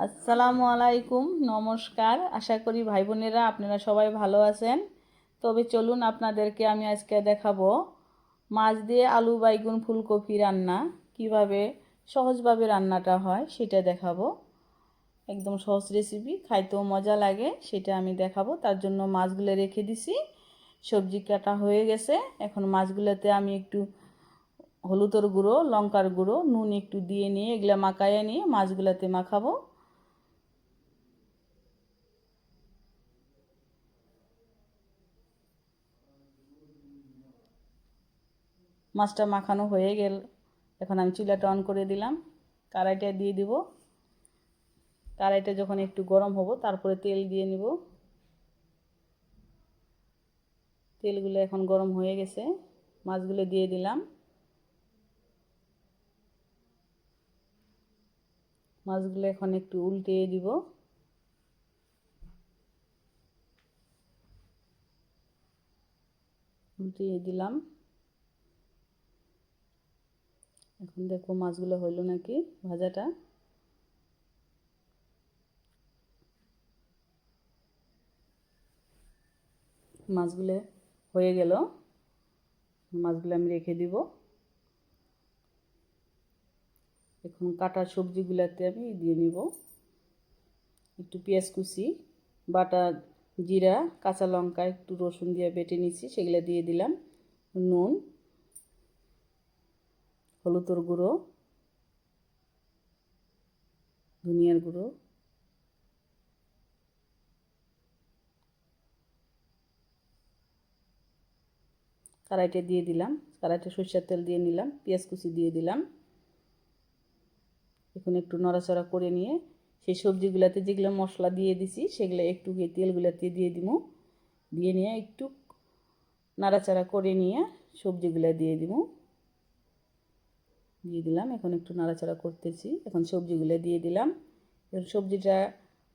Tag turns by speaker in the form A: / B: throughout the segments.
A: আসসালামু আলাইকুম, নমস্কার। আশা করি ভাই বোনেরা আপনারা সবাই ভালো আছেন। তবে চলুন আপনাদেরকে আমি আজকে দেখাবো মাছ দিয়ে আলু বাইগুন ফুলকপি রান্না কিভাবে সহজভাবে রান্নাটা হয় সেটা দেখাবো। একদম সহজ রেসিপি, খাইতেও মজা লাগে, সেটা আমি দেখাবো। তার জন্য মাছগুলো রেখে দিছি, সবজি কাটা হয়ে গেছে। এখন মাছগুলোতে আমি একটু হলুদের গুঁড়ো, লঙ্কার গুঁড়ো, নুন একটু দিয়ে নিয়ে এগুলো মাখাইয়ে নিয়ে মাছগুলোতে মাখাবো। মাছটা মাখানো হয়ে গেল, এখন আমি চুলাটা অন করে দিলাম, কড়াইটা দিয়ে দিব। কড়াইটা যখন একটু গরম হবো তারপরে তেল দিয়ে নিব। তেলগুলো এখন গরম হয়ে গেছে, মাছগুলো দিয়ে দিলাম। মাছগুলো এখন একটু উল্টিয়ে দিব। উল্টিয়ে দিলাম। এখন দেখো মাছগুলো হইল নাকি ভাজাটা। মাছগুলো হয়ে গেল, মাছগুলো আমি রেখে দিব। এখন কাটা সবজিগুলোতে আমি দিয়ে নিব। একটু পেঁয়াজ কুচি, বাটা জিরা, কাঁচা লঙ্কা, একটু রসুন দিয়ে বেটে নিচ্ছি, সেগুলো দিয়ে দিলাম। নুন, হলুদের গুঁড়ো, ধনিয়ার গুঁড়ো, কড়াইতে দিয়ে দিলাম। কড়াইতে সরষের তেল দিয়ে নিলাম, পেঁয়াজ কুচি দিয়ে দিলাম। এখন একটু নড়াচড়া করে নিয়ে সেই সবজিগুলোতে যেগুলো মশলা দিয়ে দিছি সেগুলো একটু এই তেলগুলোতে দিয়ে দিব। দিয়ে নিয়ে একটু নাড়াচাড়া করে নিয়ে সবজিগুলো দিয়ে দিব। দিয়ে দিলাম, এখন একটু নাড়াচাড়া করতেছি। এখন সবজিগুলো দিয়ে দিলাম। এখন সবজিটা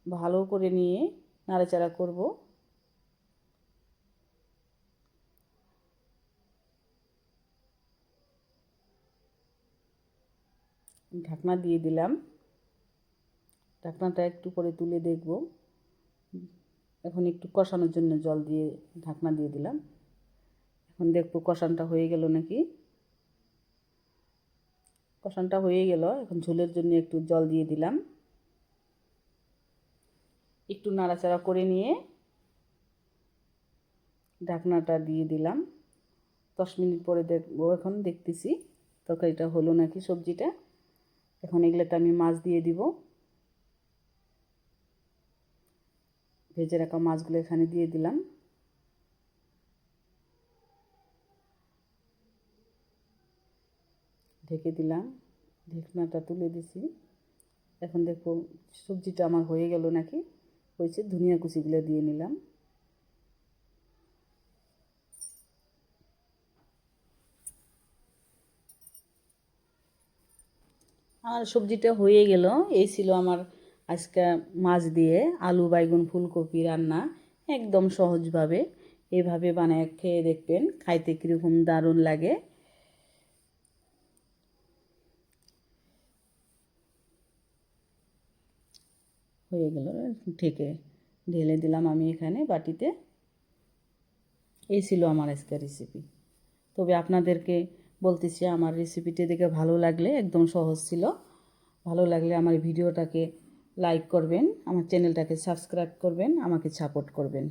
A: ভালো করে নিয়ে নাড়াচাড়া করব। ঢাকনা দিয়ে দিলাম। ঢাকনাটা একটু পরে তুলে দেখব। এখন একটু কষানোর জন্য জল দিয়ে ঢাকনা দিয়ে দিলাম। এখন দেখব কষানটা হয়ে গেল নাকি। কষানটা হয়ে গেল, এখন ঝোলের জন্য একটু জল দিয়ে দিলাম। একটু নাড়াচাড়া করে নিয়ে ঢাকনাটা দিয়ে দিলাম। 10 মিনিট পরে দেখব, এখন দেখতেছি তরকারিটা হলো নাকি, সবজিটা। এখন এগুলোতে আমি মাছ দিয়ে দিব। ভেজে রাখা মাছগুলো এখানে দিয়ে দিলাম। ঢেকে দিলাম, ঢাকনাটা তুলে দিছি। এখন দেখো সবজিটা আমার হয়ে গেল নাকি, হয়েছে। ধনিয়া কুচিগুলো দিয়ে নিলাম। আর সবজিটা হয়ে গেল। এই ছিল আমার আজকে মাছ দিয়ে আলু বাইগুন ফুলকপি রান্না, একদম সহজভাবে। এভাবে বানায় খেয়ে দেখবেন, খাইতে কীরকম দারুণ লাগে। হয়ে গেল, ঢেকে ঢেলে দিলাম আমি এখানে বাটিতে। এই ছিল আমার আজকে রেসিপি। তবে আপনাদেরকে বলতেছি, আমার রেসিপিটি দেখে ভালো লাগলে, একদম সহজ ছিল, ভালো লাগলে আমার ভিডিওটাকে লাইক করবেন, আমার চ্যানেলটাকে সাবস্ক্রাইব করবেন, আমাকে সাপোর্ট করবেন।